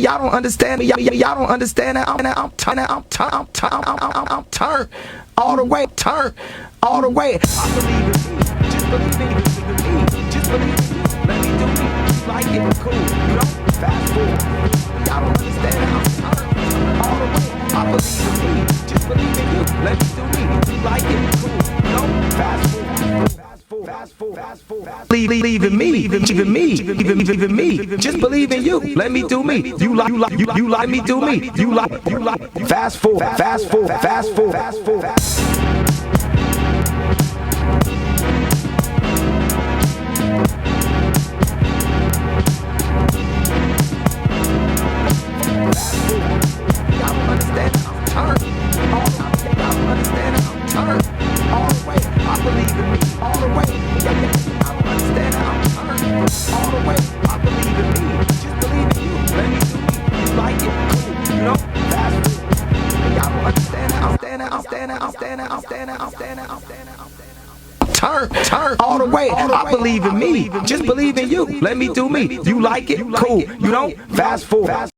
y'all don't understand me. Y'all don't understand that I'm turned all the way, turn all the way. I believe in me, just believe in me, just believe in me. Let me do me, like it, cool. You know, fast forward. Y'all don't understand that I'm turned all the way. I believe in me, just believe in you. Let me do me, you like it, cool. You know, fast forward. Believe in me, even me. Just believe in you. Let me do me. You like me do me. You like. Fast forward. Turn all the way. I believe in me. Just believe in you. Let me do me. You like it? Cool. You know? Fast forward.